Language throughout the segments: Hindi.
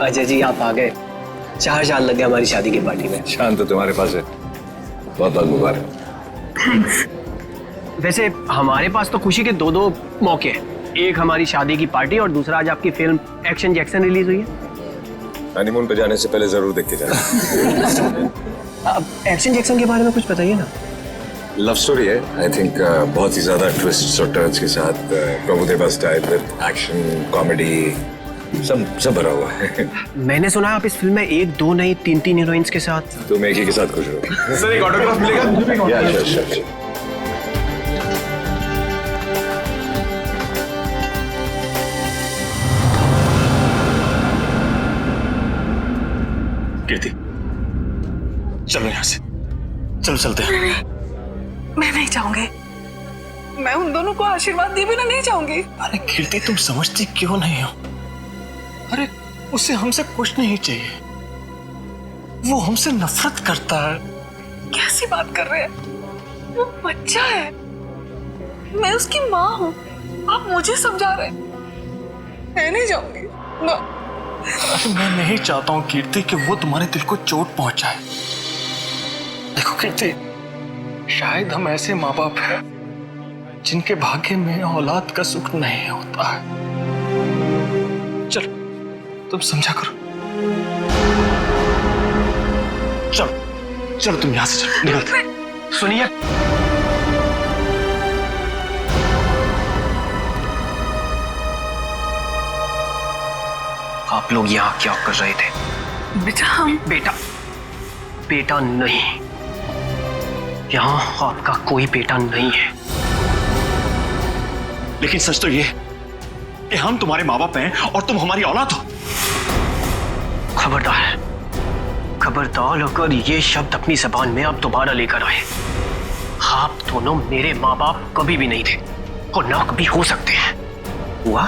अच्छा जी आप आ गए। 4 साल लग गए हमारी शादी की पार्टी में। शान तो तुम्हारे पास है। बहुत बहुत मुबारक। थैंक्स। वैसे हमारे पास तो खुशी के दो मौके हैं। एक हमारी शादी की पार्टी और दूसरा आज आपकी फिल्म एक्शन जैक्सन रिलीज हुई है। हनीमून पे जाने से पहले जरूर देख के जाना। अब एक्शन जैक्सन के बारे में कुछ बताइए ना। लव स्टोरी है आई थिंक, बहुत ही ज्यादा ट्विस्ट और टर्न्स के साथ, Prabhudeva style with action comedy सब भरा हुआ है। मैंने सुना है आप इस फिल्म में 1 2 नहीं 3 हीरोइंस के साथ। तुम एक ही के साथ खुश रहो। सर एक ऑटोग्राफ मिलेगा? या श्योर। कीर्ति चलो यहाँ से, चलो चलते हैं। मैं नहीं चाहूंगी। मैं उन दोनों को आशीर्वाद दिए बिना नहीं चाहूंगी। अरे कीर्ति तुम समझती क्यों नहीं हो? अरे उसे हमसे कुछ नहीं चाहिए, वो हमसे नफरत करता है। कैसी बात कर रहे हैं? वो बच्चा है, मैं उसकी माँ हूँ। आप मुझे समझा रहे हैं? मैं नहीं जाऊंगी। अरे मैं नहीं चाहता हूँ कीर्ति कि वो तुम्हारे दिल को चोट पहुंचाए। देखो कीर्ति, शायद हम ऐसे माँ बाप हैं जिनके भाग्य में औलाद का सुख नहीं होता है। चलो तुम समझा करो। चलो चलो तुम यहां से चलो, निकलते। सुनिए, आप लोग यहाँ क्या कर रहे थे? बेटा हम बेटा नहीं, यहाँ आपका कोई बेटा नहीं है। लेकिन सच तो ये कि हम तुम्हारे माँ बाप हैं और तुम हमारी औलाद हो। खबरदार अगर ये शब्द अपनी जबान में आप दोबारा लेकर आए। आप दोनों मेरे माँ बाप कभी भी नहीं थे और ना कभी हो सकते हैं। हुआ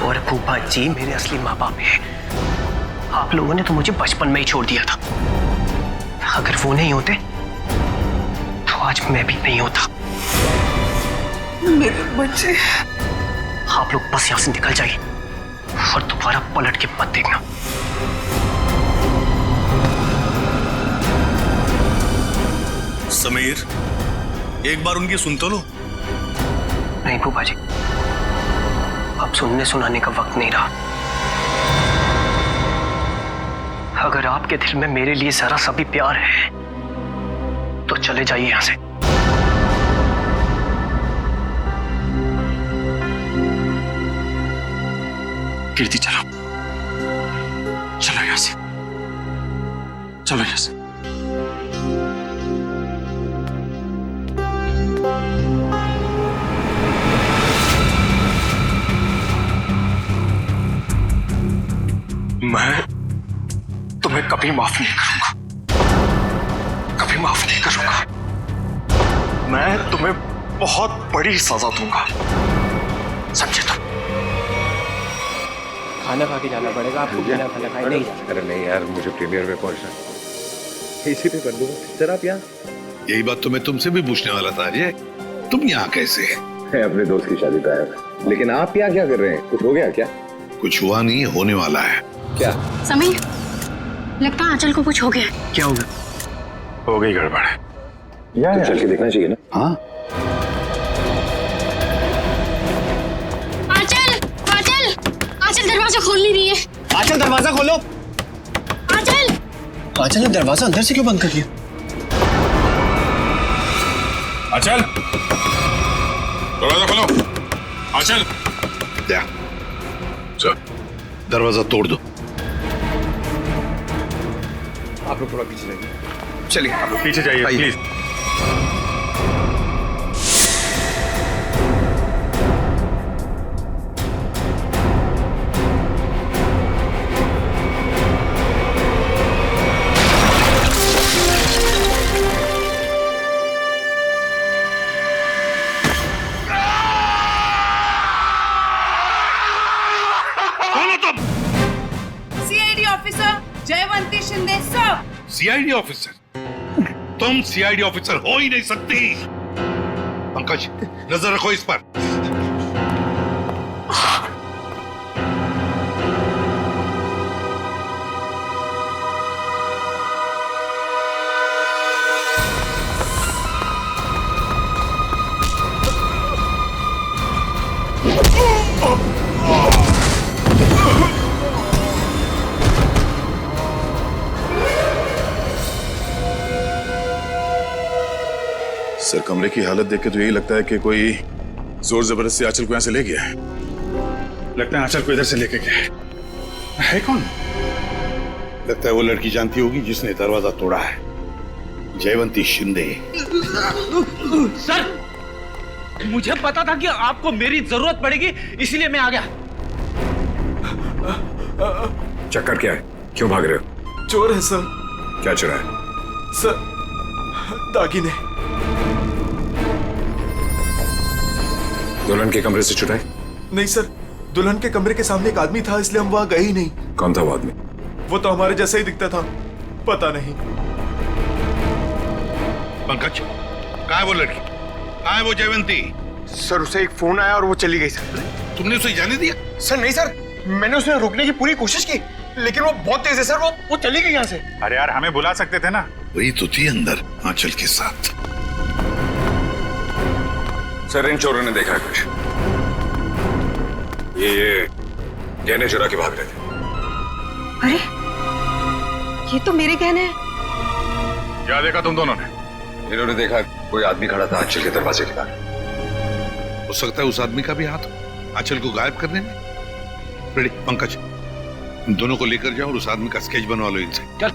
और फूफा जी मेरे असली माँ बाप हैं। आप लोगों ने तो मुझे बचपन में ही छोड़ दिया था। अगर वो नहीं होते तो आज मैं भी नहीं होता। मेरे बच्चे। आप लोग बस यहां से निकल जाइए और दोबारा पलट के मत देखना। समीर, एक बार उनकी सुन तो लो। नहीं फूफा जी, अब सुनने सुनाने का वक्त नहीं रहा। अगर आपके दिल में मेरे लिए जरा सा भी प्यार है तो चले जाइए यहां से। कीर्ति चलो यहाँ से, चलो यहाँ से। मैं तुम्हें कभी माफ नहीं करूंगा, कभी माफ नहीं करूंगा। मैं तुम्हें बहुत बड़ी सजा दूंगा, समझे तुम? खाना खा के जाना पड़ेगा आपको, बिना खाना खाए नहीं जाना। अरे नहीं यार, मुझे प्रीमियर में पहुंचना, इसी पे कर दूंगा। सर आप यहाँ? यही बात तो मैं तुमसे भी पूछने वाला था अजय, तुम यहाँ कैसे? मैं अपने दोस्त की शादी पे आया था। लेकिन आप यहाँ क्या कर रहे हैं? कुछ हो गया क्या? कुछ हुआ नहीं, होने वाला है। क्या? समीर, लगता है आंचल को कुछ हो गया। क्या होगा? हो गई गड़बड़। तो चल के देखना चाहिए ना। हाँ आंचल दरवाजा खोल नहीं रही है। आंचल दरवाजा खोलो। आंचल ने दरवाजा अंदर से क्यों बंद कर दिया? आंचल, दरवाजा खोलो। आंचल, चल दरवाजा तोड़ दो। आप लोग थोड़ा पीछे जाइए। चलिए आप लोग पीछे जाइए please. Jayvanti Shinde sir. CID officer? तुम सीआईडी ऑफिसर हो ही नहीं सकती। पंकज, नजर रखो इस पर। सर कमरे की हालत देख के तो यही लगता है कि कोई जोर जबरदस्ती आंचल को यहां से ले गया है। लगता है आंचल को इधर से लेके गया है कौन? लगता है वो लड़की जानती होगी जिसने दरवाजा तोड़ा है, जयवंती शिंदे। सर, मुझे पता था कि आपको मेरी जरूरत पड़ेगी, इसीलिए मैं आ गया। चक्कर क्या है? क्यों भाग रहे हो? चोर है सर। क्या चुरा है? सर, दागिने। दुल्हन के कमरे से चुराए? नहीं सर, दुल्हन के कमरे के सामने एक आदमी था, इसलिए हम वहां गए ही नहीं। कौन था वो आदमी? वो तो हमारे जैसा ही दिखता था, पता नहीं। पंकज, कहाँ है वो लड़की? कहाँ है वो जयवंती? सर उसे एक फोन आया और वो चली गई सर। तुमने उसे जाने दिया? सर नहीं सर, मैंने उसे रोकने की पूरी कोशिश की, लेकिन वो बहुत तेज है सर, वो चली गई यहाँ से। अरे यार, हमें बुला सकते थे ना। वही तो थी अंदर आंचल के साथ। सर इन चोरों ने देखा है कुछ। ये गहने चुरा के भाग रहे थे। अरे ये तो मेरे गहने हैं। क्या देखा तुम दोनों ने? इन्होंने देखा कोई आदमी खड़ा था आंचल के दरवाजे के बाहर। हो सकता है उस आदमी का भी हाथ हो आंचल को गायब करने में। रेडी पंकज, इन दोनों को लेकर जाओ और उस आदमी का स्केच बनवा लो इनसे। चल।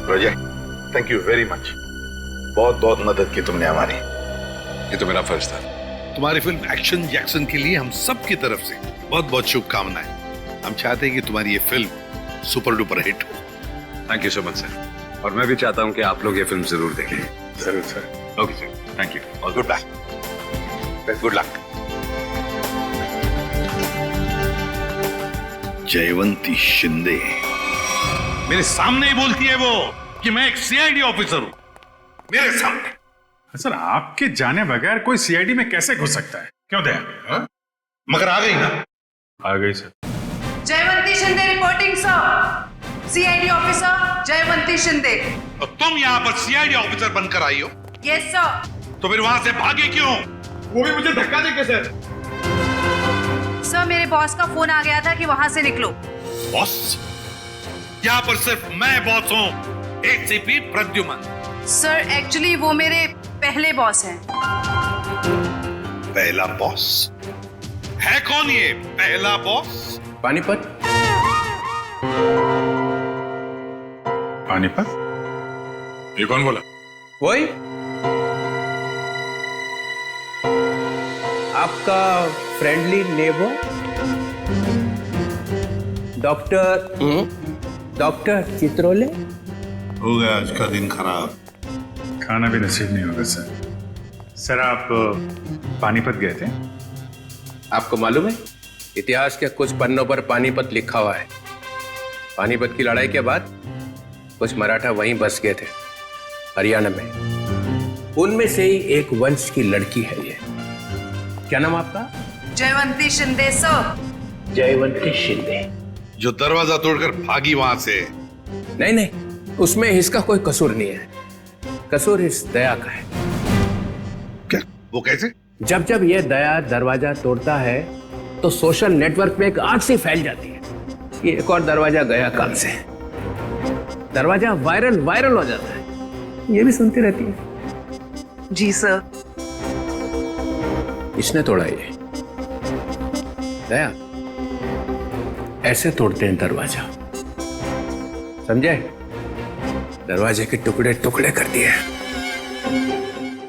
रोजे, थैंक यू वेरी मच। बहुत बहुत मदद की तुमने हमारी। ये तो मेरा फर्ज था। तुम्हारी फिल्म एक्शन जैक्सन के लिए हम सब की तरफ से बहुत बहुत शुभकामनाएं। हम चाहते हैं कि तुम्हारी ये फिल्म सुपर डुपर हिट हो। Thank you so much sir. और मैं भी चाहता हूं कि आप लोग ये फिल्म जरूर देखें। जरूर sir. Okay sir, thank you और good luck. Good luck. Jaywanti Shinde मेरे सामने ही बोलती है वो कि मैं एक सीआईडी ऑफिसर हूं, मेरे सामने। सर आपके जाने बगैर कोई सीआईडी में कैसे घुस सकता है? क्यों दया? मगर आ गई ना? आ गई sir. Jayvanti Shinde reporting sir. CID officer Jayvanti Shinde. और तुम यहाँ पर सीआईडी ऑफिसर बनकर आई हो? Yes sir. तो फिर वहां से भागे क्यों? वो भी मुझे धक्का देके सर। सर मेरे बॉस का फोन आ गया था कि वहां से निकलो। बॉस? यहाँ पर सिर्फ मैं बॉस हूँ, एसीपी प्रद्युमन। सर एक्चुअली वो मेरे पहले बॉस हैं। पहला बॉस है? कौन ये पहला बॉस? पानीपत। पानीपत? ये कौन बोला? वही आपका फ्रेंडली नेबर डॉक्टर चित्रोले। हो गया आज का दिन खराब। खाना भी नसीब नहीं होगा सर। सर आप पानीपत गए थे? आपको मालूम है इतिहास के कुछ पन्नों पर पानीपत लिखा हुआ है। पानीपत की लड़ाई के बाद कुछ मराठा वहीं बस गए थे, हरियाणा में। उनमें से ही एक वंश की लड़की है ये। क्या नाम आपका? जयवंती शिंदे सर। जयवंती शिंदे जो दरवाजा तोड़कर भागी वहां से। नहीं, उसमें इसका कोई कसूर नहीं है। कसूर इस दया का है। क्या? वो कैसे? जब ये दया दरवाजा तोड़ता है तो सोशल नेटवर्क पे एक आग सी फैल जाती है कि एक और दरवाजा गया काम से। दरवाजा वायरल हो जाता है। ये भी सुनती रहती है। जी सर। इसने तोड़ा ये। दया ऐसे तोड़ते हैं दरवाजा, समझे? दरवाजे के टुकड़े टुकड़े कर दिए।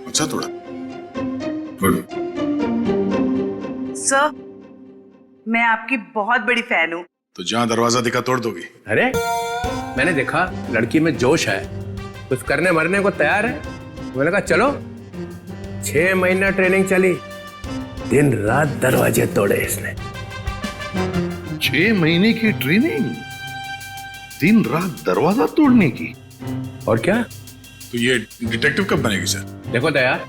अच्छा तोड़ा। गुड। सर मैं आपकी बहुत बड़ी फैन हूँ। तो जहां दरवाजा दिखा तोड़ दोगी? अरे मैंने देखा लड़की में जोश है, कुछ करने मरने को तैयार है। मैंने कहा चलो। 6 महीना ट्रेनिंग चली, दिन रात दरवाजे तोड़े इसने। 6 महीने की ट्रेनिंग, दिन रात दरवाजा तोड़ने की। और क्या? तो ये डिटेक्टिव कब बनेगी सर? देखो दया,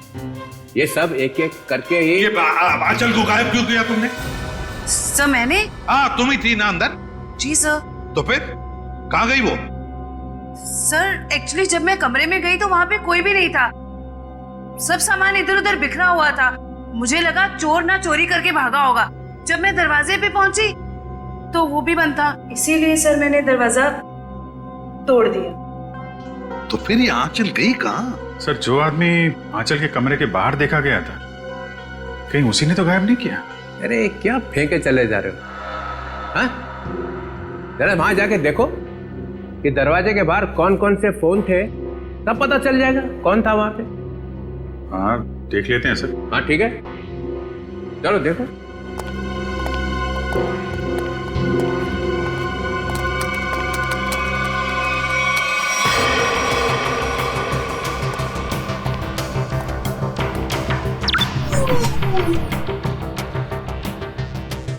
ये सब एक एक करके ही। ये आंचल को गायब क्यों किया तुमने? सर मैंने। हाँ तुम ही थी ना अंदर? जी सर। तो फिर कहाँ गई वो? सर एक्चुअली जब मैं कमरे में गई तो वहां पे कोई भी नहीं था। सब सामान इधर उधर बिखरा हुआ था। मुझे लगा चोर ना चोरी करके भागा होगा। जब मैं दरवाजे पे पहुंची तो वो भी बंद था, इसीलिए सर मैंने दरवाजा तोड़ दिया। तो फिर ये आंचल गई कहाँ? सर, जो आदमी आंचल के कमरे के बाहर देखा गया था, कहीं उसी ने तो गायब नहीं किया? अरे क्या फेंके चले जा रहे हो? हाँ, जरा वहां जाके देखो कि दरवाजे के बाहर कौन कौन से फोन थे, तब पता चल जाएगा कौन था वहां पे। हाँ, देख लेते हैं सर। हाँ ठीक है, चलो देखो।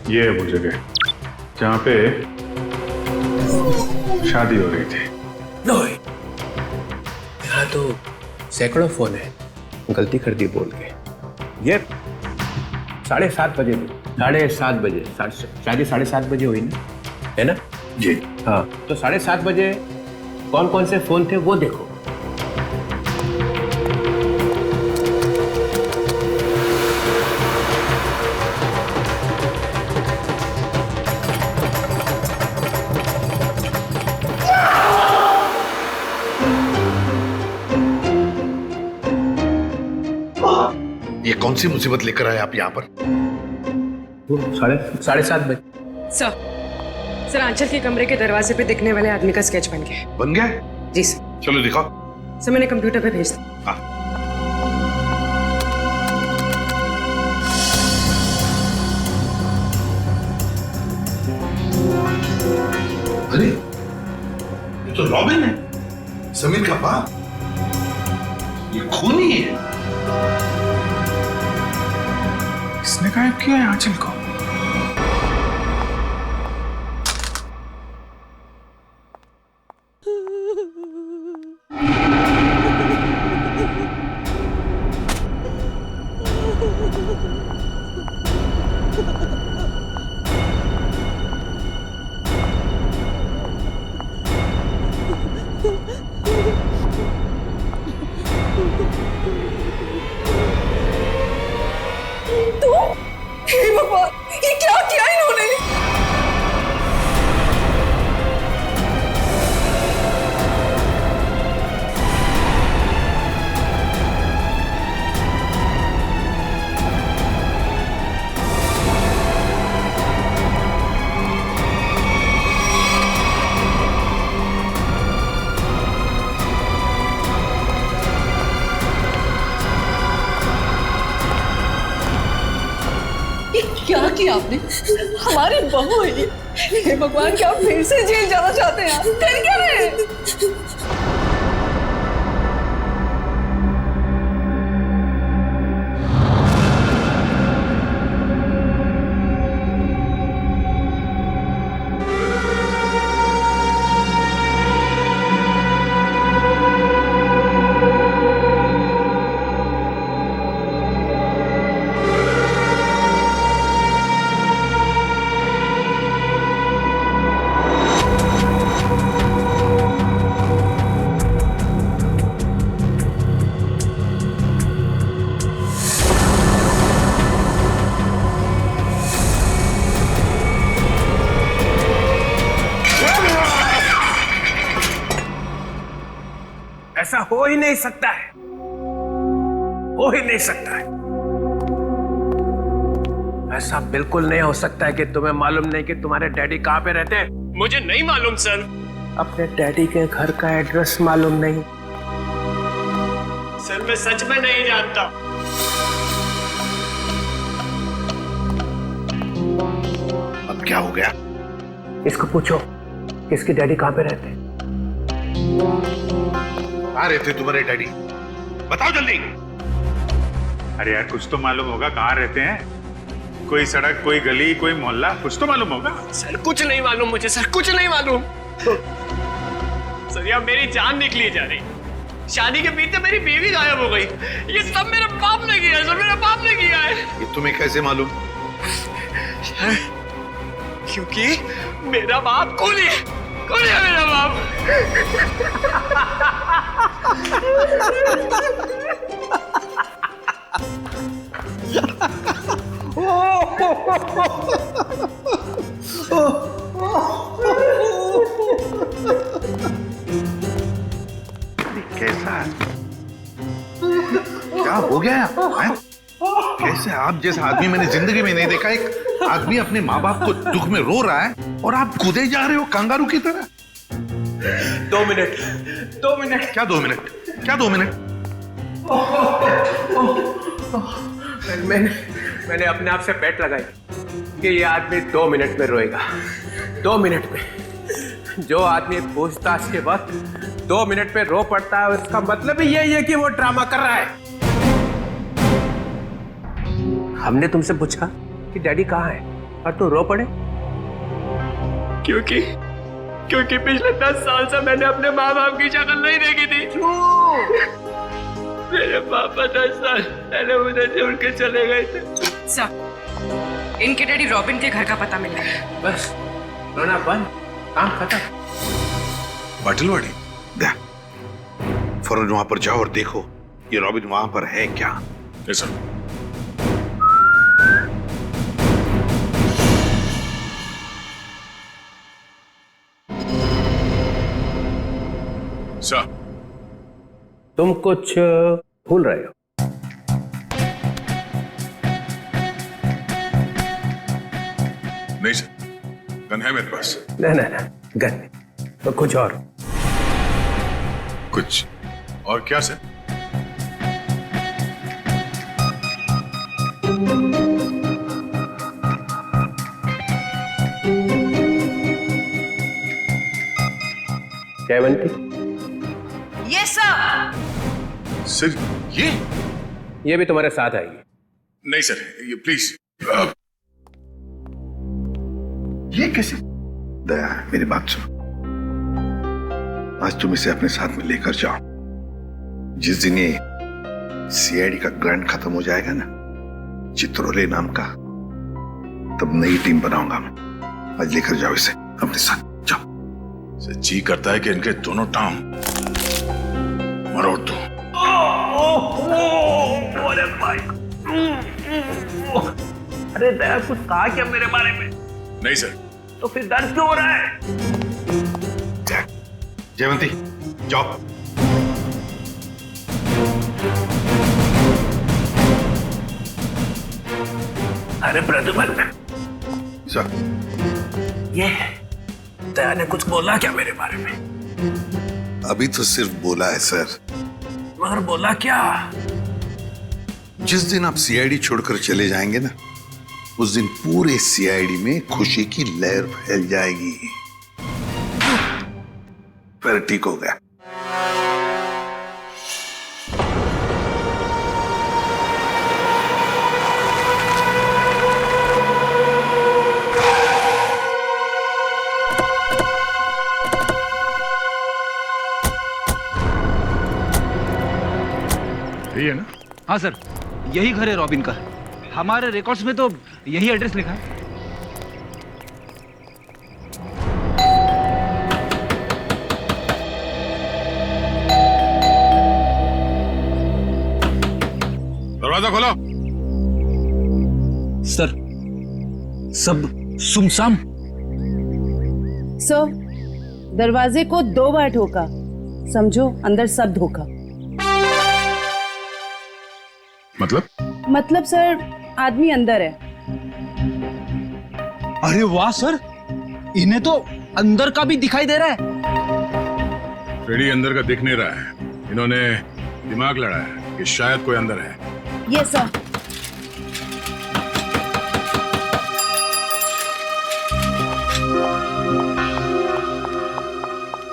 ये है वो जगह जहां पे शादी हो रही थी। यहाँ तो सैकड़ों फोन है, गलती कर दी बोल के। ये 7:30 बजे, 7:30 बजे, शादी 7:30 बजे हुई ना, है ना जी? हाँ, तो 7:30 बजे कौन कौन से फोन थे वो देखो। ये कौन सी मुसीबत लेकर आए आप यहाँ पर? 7:30 बजे। सर आंचल के कमरे के दरवाजे पे दिखने वाले आदमी का स्केच बन गया। बन गया? जी सर। चलो दिखाओ। सर मैंने कंप्यूटर पे भेज दिया। हाँ। अरे ये तो रॉबिन है, समीर का बाप। ये खूनी है। इसने गायब किया है आंचल को। ये क्या किया इन्होंने? क्या किया आपने? हमारी बहू है ये। हे भगवान, क्या आप फिर से जेल जाना चाहते हैं? कर क्या रहे हैं? ऐसा हो ही नहीं सकता है, हो ही नहीं सकता है। ऐसा बिल्कुल नहीं हो सकता है कि तुम्हें मालूम नहीं कि तुम्हारे डैडी कहां पे रहते हैं। मुझे नहीं मालूम सर। अपने डैडी के घर का एड्रेस मालूम नहीं? सर मैं सच में नहीं जानता। अब क्या हो गया? इसको पूछो इसके डैडी कहां पे रहते हैं। कहाँ रहते तुम्हारे डैडी? बताओ जल्दी। अरे यार, कुछ तो मालूम होगा कहाँ रहते हैं। कोई सड़क, कोई गली, कोई मोहल्ला, कुछ तो मालूम होगा। सर कुछ नहीं मालूम मुझे, सर कुछ नहीं मालूम। सर यार मेरी जान निकली जा रही। शादी के बीच मेरी बीवी गायब हो गई। ये सब मेरे बाप ने किया है, सब मेरे बाप ने किया है। ये तुम्हें कैसे मालूम? क्योंकि मेरा बाप खूनी है, खूनी है मेरा बाप। कैसा? हो गया है? कैसे आप जैसा आदमी मैंने जिंदगी में नहीं देखा। एक आदमी अपने माँ बाप को दुख में रो रहा है और आप कूदे जा रहे हो कंगारू की तरह। 2 मिनट 2 मिनट। क्या 2 मिनट? क्या 2 मिनट? मैंने अपने आप से बेट लगाई कि ये आदमी 2 मिनट में रोएगा। 2 मिनट में। जो आदमी पूछताछ के वक्त 2 मिनट में रो पड़ता है, उसका मतलब ही यही है कि वो ड्रामा कर रहा है। हमने तुमसे पूछा कि डैडी कहाँ है और तू रो पड़े? क्योंकि पिछले 10 साल से मैंने अपने माँ बाप की शक्ल नहीं देखी थी। मेरे पापा 10 साल पहले उधर से उड़ के चले गए थे। सर, इनके डैडी रॉबिन के घर का पता मिला है। बस रोना बंद, काम खत्म। बाटलवाड़ी दे, फौरन वहां पर जाओ और देखो ये रॉबिन वहां पर है क्या। सर। सर, तुम कुछ भूल रहे हो। नहीं सर, गन है मेरे पास। ना गन तो कुछ और। कुछ और क्या sir? Jayvanti, yes sir. Sir ये भी तुम्हारे साथ आएगी। नहीं सर, ये प्लीज। ये कैसे? दया, मेरी बात सुनो। आज तुम इसे अपने साथ में लेकर जाओ। जिस दिन ये सीआईडी का ग्रांट खत्म हो जाएगा ना, चित्रोले नाम का, तब नई टीम बनाऊंगा मैं। आज लेकर जाओ इसे अपने साथ, जाओ। जी करता है कि इनके दोनों टांग मरोड़ दो। अरे दया, कुछ कहा क्या मेरे बारे में? नहीं सर। तो फिर दर्द क्यों हो रहा है? जयवंती जाओ। अरे प्रद्युमन सर, ये दया ने कुछ बोला क्या मेरे बारे में? अभी तो सिर्फ बोला है सर। मगर बोला क्या? जिस दिन आप सीआईडी छोड़कर चले जाएंगे ना, उस दिन पूरे सीआईडी में खुशी की लहर फैल जाएगी। फिर ठीक हो गया। यही है ना? हाँ सर, यही घर है रॉबिन का। हमारे रिकॉर्ड्स में तो यही एड्रेस लिखा है। दरवाजा खोलो। सर, सब सुमसाम। सर, दरवाजे को 2 बार ठोका, समझो अंदर सब धोखा। मतलब सर, आदमी अंदर है। अरे वाह सर, इन्हें तो अंदर का भी दिखाई दे रहा है। फ्रेडी अंदर का दिख नहीं रहा है। इन्होंने दिमाग लड़ा है कि शायद कोई अंदर है। Yes sir.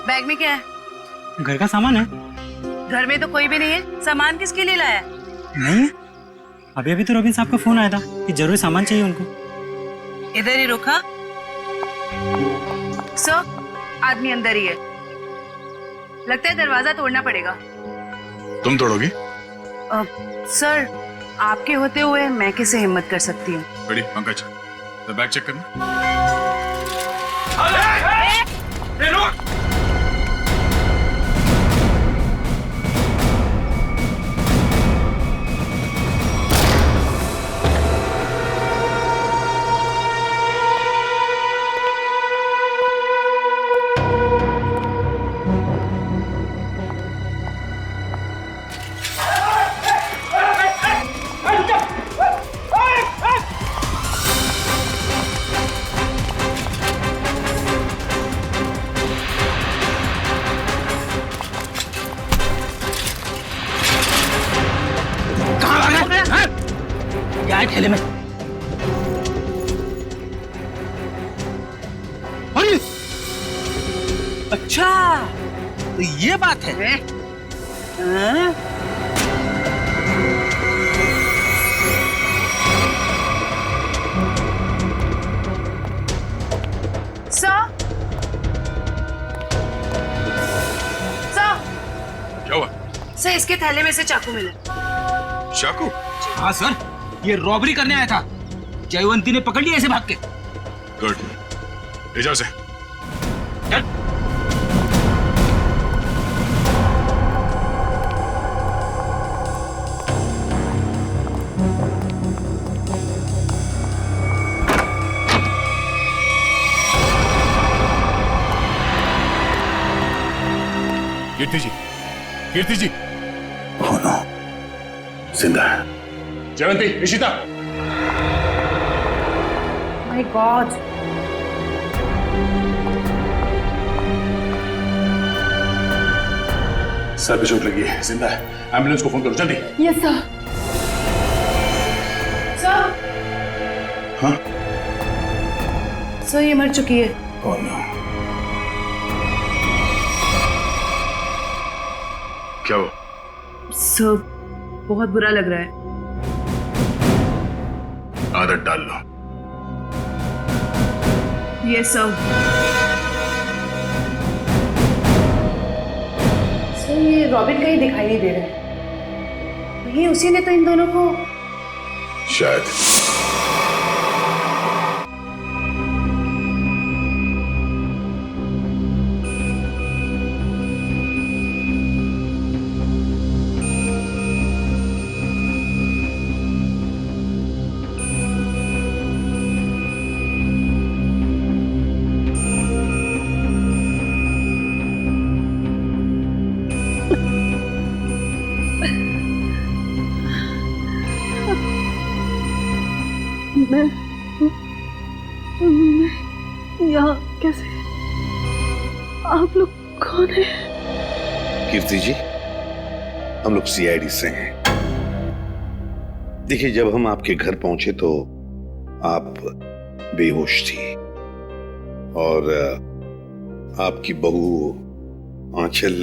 बैग में क्या है? घर का सामान है। घर में तो कोई भी नहीं है, सामान किसके लिए लाया? नहीं, अभी तो रॉबिन साहब का फोन आया था कि जरूर सामान चाहिए उनको। इधर ही रुका। सर, आदमी अंदर ही है। लगता है दरवाजा तोड़ना पड़ेगा। तुम तोड़ोगी? सर, आपके होते हुए मैं कैसे हिम्मत कर सकती हूँ? फ्रेडी, पंकज, बैग चेक करना। क्या है ठेले में? अरे अच्छा, तो ये बात है। हाँ? क्या हुआ? सर, इसके थैले में से चाकू मिला। चाकू? हाँ सर, ये रॉबरी करने आया था। जयवंती ने पकड़ लिया इसे भाग के। गुड, ले जाओ इसे। चल। कीर्ति जी, कीर्ति जी। Oh no, जिंदा है। जयवंती, निशिता। My God. सर पे चोट लगी है, जिंदा है। एम्बुलेंस को फोन करो जल्दी। Yes sir. सर। हाँ? सर, ये मर चुकी है। Oh no. क्या हुआ? सर, बहुत बुरा लग रहा है। आदत डाल लो। Yes sir. सर, ये रॉबिन का ही दिखाई नहीं दे रहा है। ये उसी ने तो इन दोनों को शायद। मैं यहाँ कैसे? आप लोग कौन है? कीर्ति जी, हम लोग सीआईडी से हैं। देखिए, जब हम आपके घर पहुंचे तो आप बेहोश थी और आपकी बहू आंचल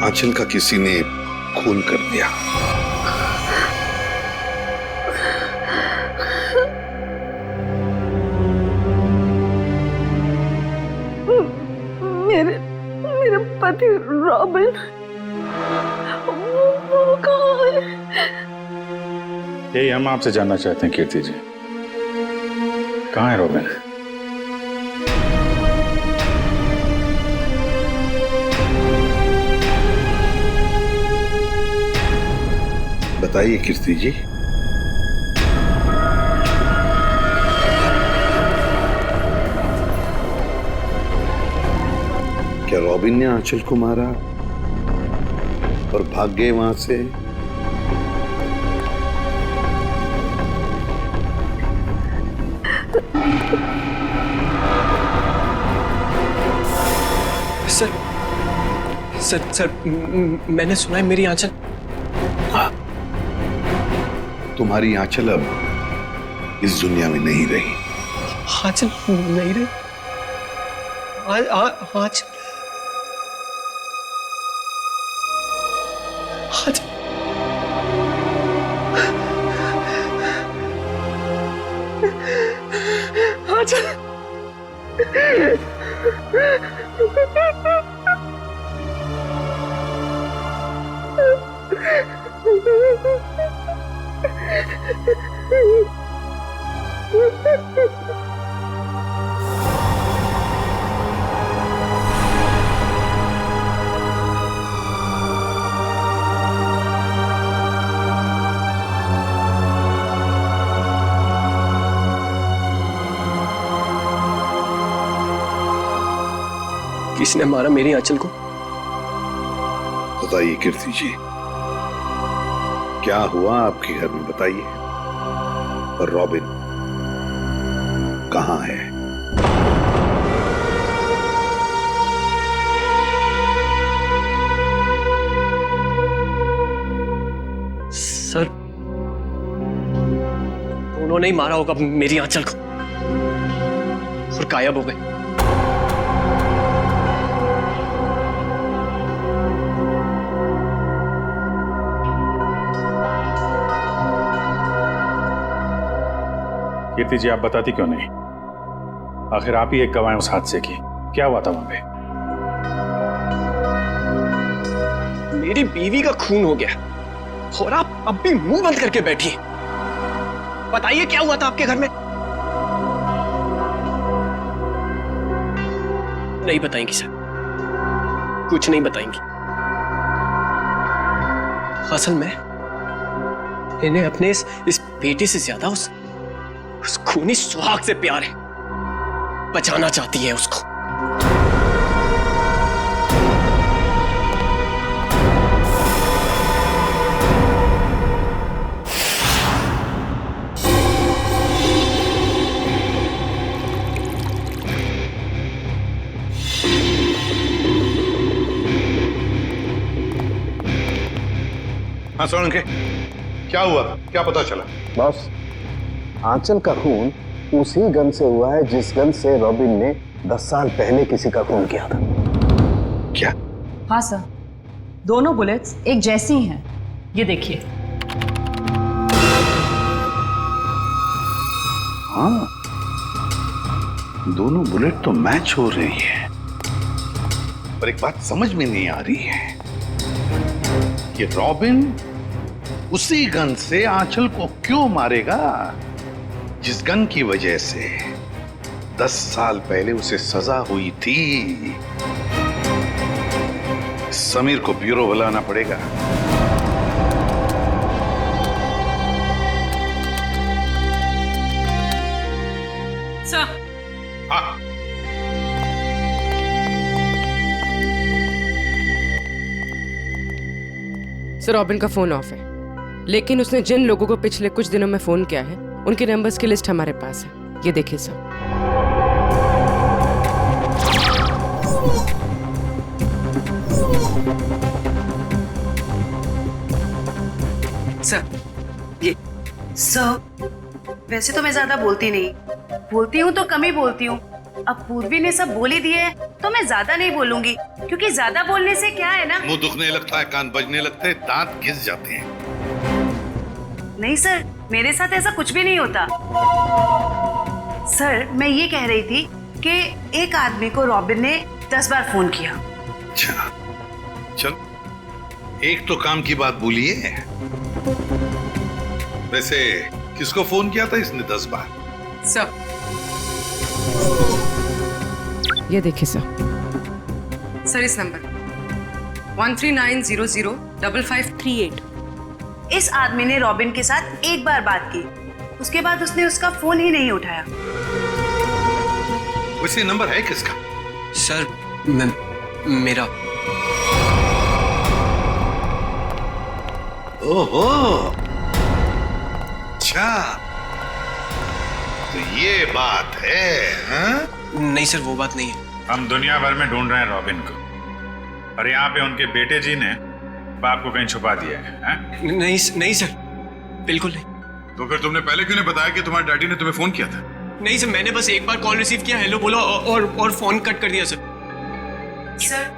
आंचल का किसी ने खून कर दिया। मेरे पति रॉबिन, वो कहाँ है? यही हम आपसे जानना चाहते हैं कीर्ति जी, कहाँ है रॉबिन? बताइए कीर्ति जी। क्या रॉबिन ने आंचल को मारा और भाग गए वहां से? सर, मैंने सुना है मेरी आंचल। तुम्हारी आंचल अब इस दुनिया में नहीं रही। आंचल नहीं रही? आंचल किसने मारा मेरी आंचल को? बताइए कीर्ति जी, क्या हुआ आपके घर में? बताइए। और रॉबिन कहाँ है? उन्होंने ही मारा होगा मेरी आंचल को और गायब हो गए। कीर्ति जी, आप बताती क्यों नहीं? आखिर आप ही एक गवाह हैं उस हादसे की। क्या हुआ था वहां पे? मेरी बीवी का खून हो गया और आप अब भी मुंह बंद करके बैठी हैं। बताइए क्या हुआ था आपके घर में? नहीं बताएंगी सर, कुछ नहीं बताएंगी। असल में इन्हें अपने इस बेटे से ज्यादा उस खूनी सुहाग से प्यार है। बचाना चाहती है उसको। हाँ सोलंकी, क्या हुआ? क्या पता चला? बॉस, आंचल का खून उसी गन से हुआ है जिस गन से रॉबिन ने 10 साल पहले किसी का खून किया था। क्या? हाँ सर, दोनों बुलेट्स एक जैसी हैं। ये देखिए। हाँ, दोनों बुलेट तो मैच हो रही है, पर एक बात समझ में नहीं आ रही है कि रॉबिन उसी गन से आंचल को क्यों मारेगा जिस गन की वजह से 10 साल पहले उसे सजा हुई थी। समीर को ब्यूरो बुलाना पड़ेगा। सर। हाँ। सर, रॉबिन का फोन ऑफ है, लेकिन उसने जिन लोगों को पिछले कुछ दिनों में फोन किया है उनके नंबर्स की लिस्ट हमारे पास है। ये देखिए सर। सर, ये सर, वैसे तो मैं ज्यादा बोलती नहीं, बोलती हूँ तो कम ही बोलती हूँ। अब पूर्वी ने सब बोल ही दिए है तो मैं ज्यादा नहीं बोलूंगी, क्योंकि ज्यादा बोलने से क्या है ना, मुंह दुखने लगता है, कान बजने लगते हैं, दांत घिस जाते हैं। नहीं सर, मेरे साथ ऐसा कुछ भी नहीं होता। सर, मैं ये कह रही थी कि एक आदमी को रॉबिन ने 10 बार फोन किया। अच्छा, चल एक तो काम की बात बोलिए। वैसे किसको फोन किया था इसने 10 बार? सर, ये देखिए सर। सर, इस नंबर 1390055338। इस आदमी ने रॉबिन के साथ एक बार बात की, उसके बाद उसने उसका फोन ही नहीं उठाया। वैसे नंबर है किसका? सर, मेरा। ओहो, अच्छा, तो ये बात है? हाँ? नहीं सर, वो बात नहीं है। हम दुनिया भर में ढूंढ रहे हैं रॉबिन को, और यहाँ पे उनके बेटे जी ने बाप को कहीं छुपा दिया है। नहीं नहीं सर, बिल्कुल नहीं। तो फिर तुमने पहले क्यों नहीं बताया कि तुम्हारे डैडी ने तुम्हें फोन किया था? नहीं सर, मैंने बस एक बार कॉल रिसीव किया, हेलो बोला और फोन कट कर दिया सर। सर,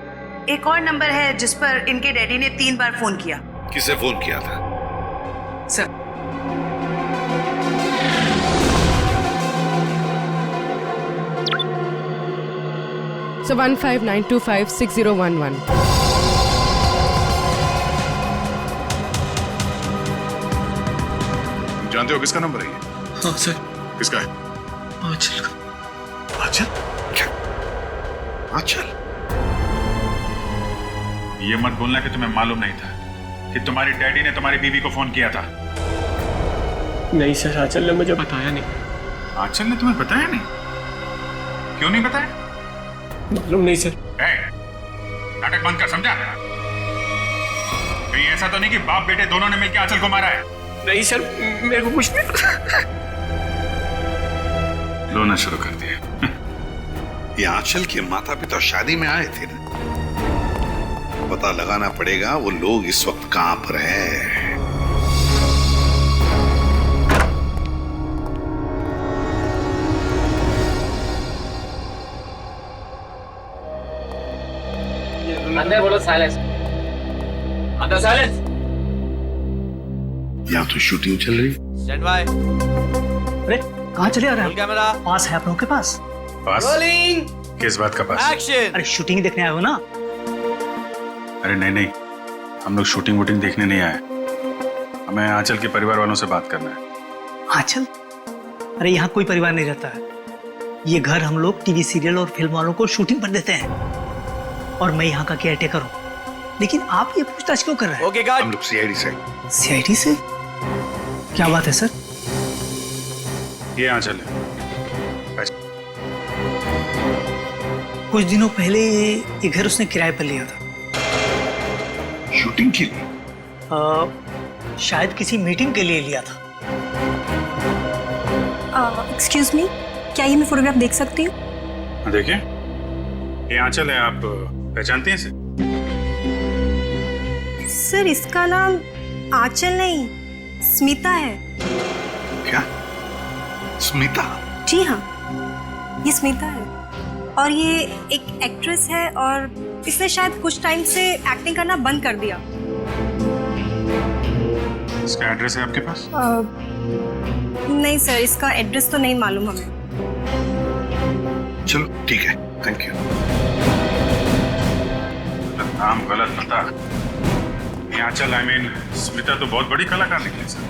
एक और नंबर है जिस पर इनके डैडी ने 3 बार फोन किया। किसे फोन किया था? Sir, So 1592560111। जानते हो किसका नंबर है ये? हाँ सर। किसका है? आंचल का। आंचल? क्या? आंचल? ये मत बोलना कि तुम्हें मालूम नहीं था कि तुम्हारी डैडी ने तुम्हारी बीवी को फोन किया था। नहीं सर, आंचल ने मुझे बताया नहीं। आंचल ने तुम्हें बताया नहीं? क्यों नहीं बताया? मालूम नहीं सर। नाटक बंद कर, समझा? कहीं ऐसा तो नहीं कि बाप बेटे दोनों ने मिलकर आंचल को मारा है? नहीं सर, मेरे को कुछ नहीं पता। रोना शुरू कर दिया। ये आंचल के माता पिता शादी में आए थे ना, पता लगाना पड़ेगा वो लोग इस वक्त कहां पर हैं। साइलेंस, अंदर साइलेंस। यहाँ तो शूटिंग चल रही। Stand by. अरे कहाँ चले आ रहे हैं? कैमरा पास है आप लोगों के पास? रोलिंग। किस बात का पास? एक्शन। अरे शूटिंग देखने आए हो ना? अरे नहीं नहीं, हम लोग शूटिंग वूटिंग देखने नहीं आए, हमें आंचल के परिवार वालों से बात करना है। आंचल? अरे यहाँ कोई परिवार नहीं रहता है। ये घर हम लोग टीवी सीरियल और फिल्म वालों को शूटिंग पर देते हैं, और मैं यहाँ का केयर टेकर हूँ। लेकिन आप ये पूछताछ क्यों कर रहे हैं? Okay guard. हम लोग सीआईडी से। सीआईडी से? क्या बात है सर? ये आंचल है। कुछ दिनों पहले ये घर उसने किराए पर लिया था। शूटिंग के लिए? शायद किसी मीटिंग के लिए लिया था। एक्सक्यूज मी, क्या ये मैं फोटोग्राफ देख सकती हूँ? देखिए, ये आंचल है, आप पहचानती हैं इसे? सर इसका नाम आंचल नहीं, स्मिता है। क्या? स्मिता? जी हाँ, ये स्मिता है, और ये एक एक्ट्रेस है, और इसने शायद कुछ टाइम से एक्टिंग करना बंद कर दिया। इसका एड्रेस है आपके पास? नहीं सर, इसका एड्रेस तो नहीं मालूम हमें। चलो ठीक है, थैंक यू। नाम गलत पता। ये आंचल, आई मीन स्मिता तो बहुत बड़ी कलाकार निकली सर।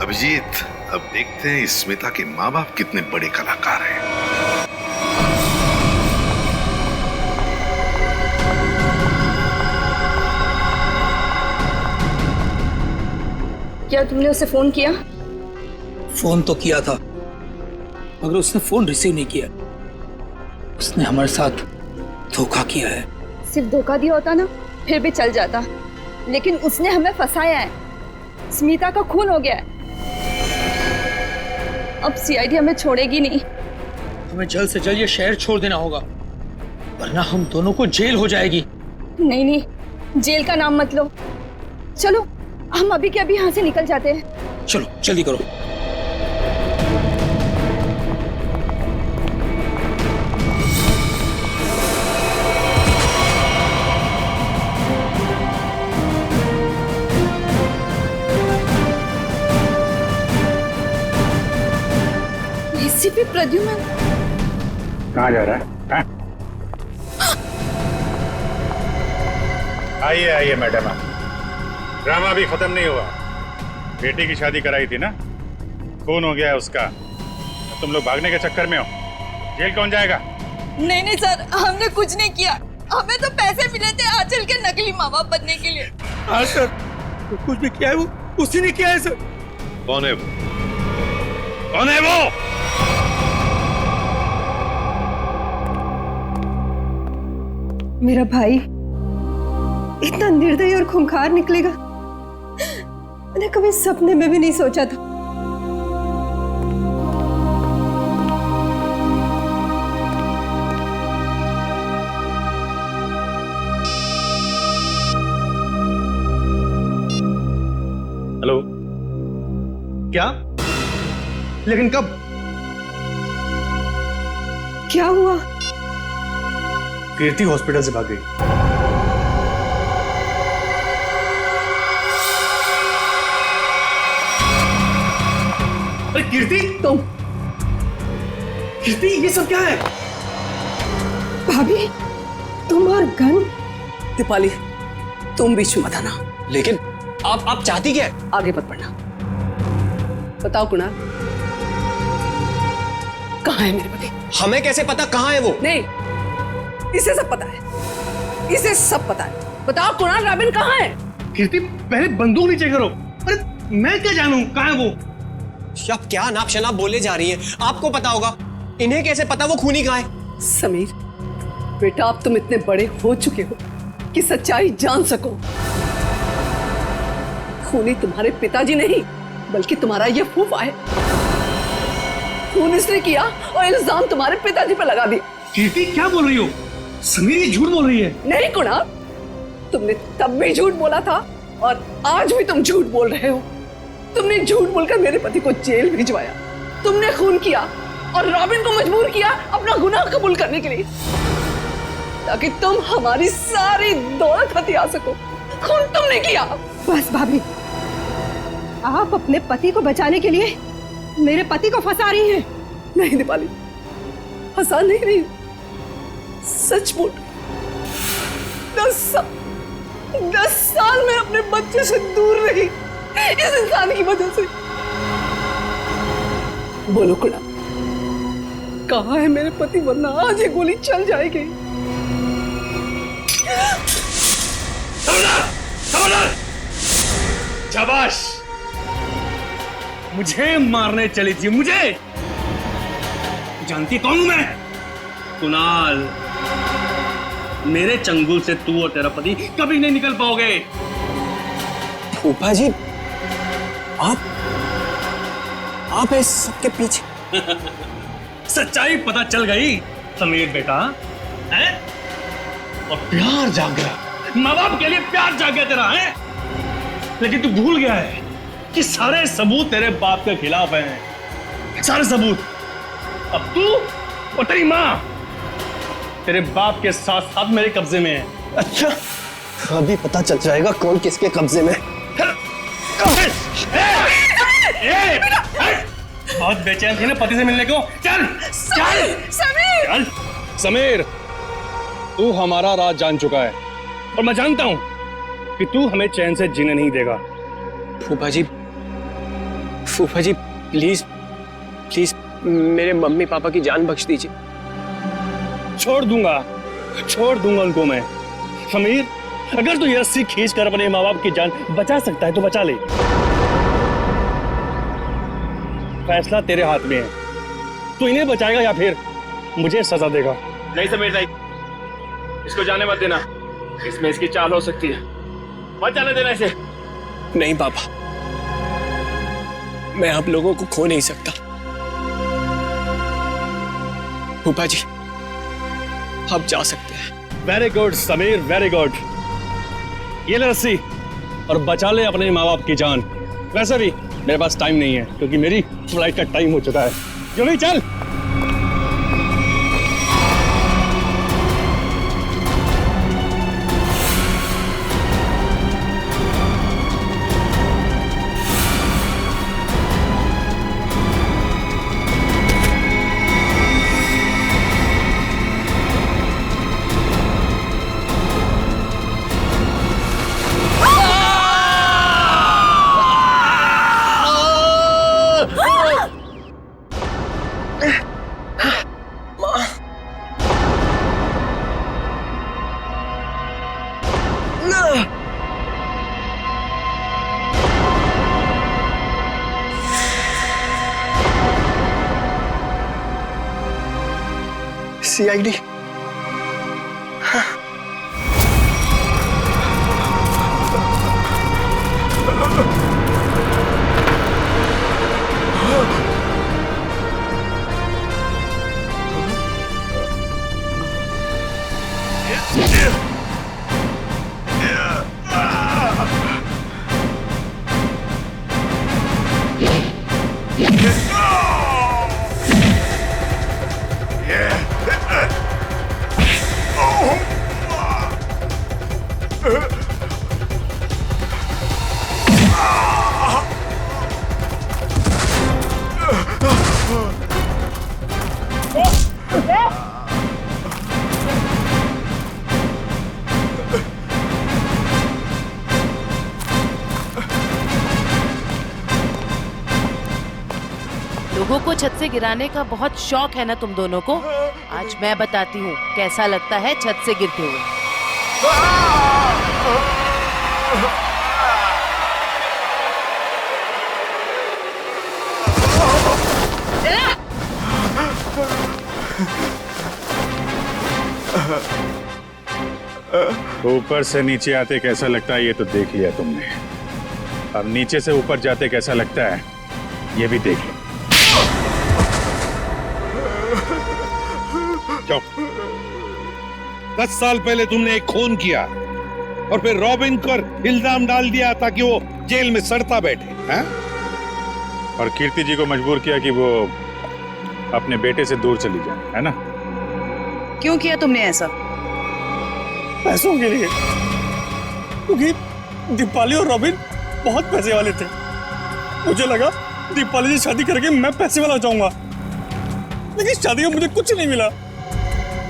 अभिजीत, अब देखते हैं इस स्मिता के माँ बाप कितने बड़े कलाकार हैं। क्या तुमने उसे फोन किया? फोन तो किया था, मगर उसने फोन रिसीव नहीं किया। उसने हमारे साथ धोखा किया है। सिर्फ धोखा दिया होता ना, फिर भी चल जाता, लेकिन उसने हमें फंसाया है। स्मिता का खून हो गया है। अब सीआईडी हमें छोड़ेगी नहीं। हमें जल्द से जल्द ये शहर छोड़ देना होगा, वरना हम दोनों को जेल हो जाएगी। नहीं नहीं, जेल का नाम मत लो। चलो हम अभी के अभी यहाँ से निकल जाते हैं। चलो जल्दी करो। एसीपी प्रद्युम्न कहाँ जा रहा है? आइए आइए मैडम, ड्रामा भी खत्म नहीं हुआ। बेटी की शादी कराई थी ना, खून हो गया है उसका। तुम लोग भागने के चक्कर में हो, जेल कौन जाएगा? नहीं नहीं सर, हमने कुछ नहीं किया। हमें तो पैसे मिले थे आंचल के नकली माँ बाप बनने के लिए। हाँ सर, तो कुछ भी किया है वो उसी ने किया है सर। कौन है वो? कौन है वो? मेरा भाई इतना निर्दयी और खूंखार निकलेगा, मैंने कभी सपने में भी नहीं सोचा था। हेलो, क्या? लेकिन कब? क्या हुआ? कीर्ति हॉस्पिटल से भाग गई। अरे कीर्ति, तुम? कीर्ति, ये सब क्या है? भाभी, तुम और गन? दीपाली, तुम बीच में मत आना। लेकिन आप चाहती क्या है? आगे मत बढ़ना। बताओ कुणाल, कहाँ है मेरे पति? हमें कैसे पता कहाँ है वो? नहीं, इसे सब पता है, इसे सब पता है। बताओ कुणाल, रॉबिन कहाँ है? कीर्ति, पहले बंदूक नीचे करो। अरे मैं क्या जानूं कहाँ है वो? आप क्या नाप शनाप बोले जा रही हैं? आपको पता होगा, इन्हें कैसे पता वो खूनी कहाँ है? समीर बेटा, अब तुम इतने बड़े हो चुके हो कि सच्चाई जान सको। खूनी तुम्हारे पिताजी नहीं, बल्कि तुम्हारा ये फूफा है। खून इसने किया और इल्जाम तुम्हारे पिताजी पर लगा दिया। कीर्ति, क्या बोल रही हो? समीर ये झूठ बोल रही है। नहीं कुणाल, तुमने तब भी झूठ बोला था और आज भी तुम झूठ बोल रहे हो। तुमने झूठ बोलकर मेरे पति को जेल भिजवाया, तुमने खून किया और रॉबिन को मजबूर किया अपना गुनाह कबूल करने के लिए। ताकि तुम हमारी सारी दौलत हथिया सको। खून तुमने किया। बस भाभी, आप अपने पति को बचाने के लिए मेरे पति को फंसा रही हैं। नहीं दीपाली, फंसा नहीं रही, सच बोल। 10 साल में अपने बच्चे से दूर रही इस इंसान की वजह से। बोलो कुड़ा, कहाँ है मेरे पति, वरना आज ये गोली चल जाएगी। शाबाश, मुझे मारने चली थी, मुझे। जानती कौन हूं मैं? कुणाल। मेरे चंगुल से तू और तेरा पति कभी नहीं निकल पाओगे। फूफा जी, आप इस सबके पीछे। सच्चाई पता चल गई समीर बेटा, है? और प्यार जाग गया, माँ बाप के लिए प्यार जाग गया तेरा, है? लेकिन तू भूल गया है कि सारे सबूत तेरे बाप के खिलाफ हैं, सारे सबूत। अब तू और तेरी माँ तेरे बाप के साथ साथ मेरे कब्जे में है। अच्छा, अभी पता चल जाएगा कौन किसके कब्जे में। बहुत बेचैन थी ना पति से मिलने को। चल चल समीर, चल समीर, तू हमारा राज जान चुका है और मैं जानता हूं कि तू हमें चैन से जीने नहीं देगा। फूफा जी, प्लीज प्लीज मेरे मम्मी पापा की जान बख्श दीजिए। छोड़ दूंगा उनको मैं। समीर, अगर तू ये रस्सी खींच कर अपने माँ बाप की जान बचा सकता है तो बचा ले। फैसला तेरे हाथ में है, तू इन्हें बचाएगा या फिर मुझे सजा देगा। नहीं समीर नहीं, इसको जाने मत देना, इसमें इसकी चाल हो सकती है, मत जाने देना इसे। नहीं पापा, मैं आप लोगों को खो नहीं सकता। फूफा जी, आप जा सकते हैं। Very good Sameer, very good. ये ले रस्सी और बचा ले अपने माँ बाप की जान। वैसे भी मेरे पास टाइम नहीं है क्योंकि मेरी फ्लाइट का टाइम हो चुका है। जल्दी चल। CID। लोगों को छत से गिराने का बहुत शौक है ना तुम दोनों को। आज मैं बताती हूँ कैसा लगता है छत से गिरते हुए। ऊपर से नीचे आते कैसा लगता है ये तो देख लिया तुमने, अब नीचे से ऊपर जाते कैसा लगता है ये भी देख लो। चुप। 10 साल पहले तुमने एक खून किया और फिर रॉबिन पर इल्जाम डाल दिया ताकि वो जेल में सड़ता बैठे, हैं? और कीर्ति जी को मजबूर किया कि वो अपने बेटे से दूर चली जाए, है ना? क्यों किया तुमने ऐसा? पैसों के लिए, क्योंकि दीपाली और रॉबिन बहुत पैसे वाले थे। मुझे लगा दीपाली से शादी करके मैं पैसे वाला हो जाऊंगा, लेकिन शादी में मुझे कुछ नहीं मिला,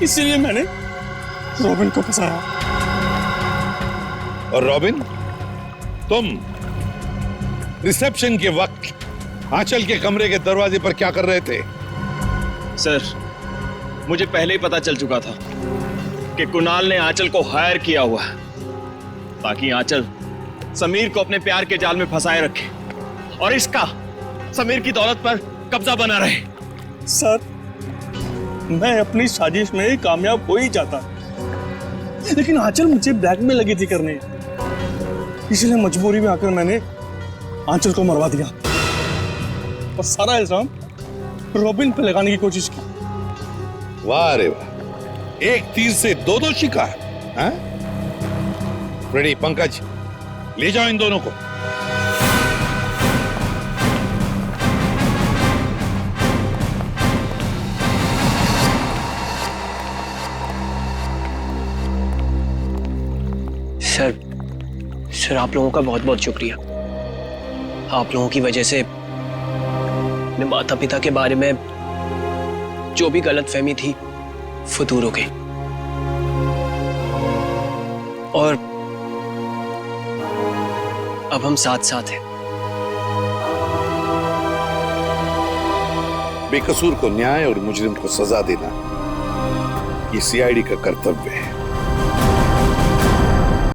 इसीलिए मैंने रॉबिन को फंसाया। और रॉबिन, तुम रिसेप्शन के वक्त आंचल के कमरे के दरवाजे पर क्या कर रहे थे? सर, मुझे पहले ही पता चल चुका था कि कुणाल ने आंचल को हायर किया हुआ है ताकि आंचल समीर को अपने प्यार के जाल में फंसाए रखे और इसका समीर की दौलत पर कब्जा बना रहे। सर, मैं अपनी साजिश में कामयाब हो ही जाता, लेकिन आंचल मुझे ब्लैकमेल लगी थी करने, इसलिए मजबूरी में आकर मैंने आंचल को मरवा दिया और सारा इल्जाम रॉबिन पे लगाने की कोशिश की। वाह रे वाह, एक तीर से दो शिकार। हाँ? रेडी पंकज, ले जाओ इन दोनों को। सर आप लोगों का बहुत बहुत शुक्रिया। आप लोगों की वजह से अपने माता पिता के बारे में जो भी गलतफहमी थी वो दूर हो गई और अब हम साथ साथ हैं। बेकसूर को न्याय और मुजरिम को सजा देना ये सीआईडी का कर्तव्य है।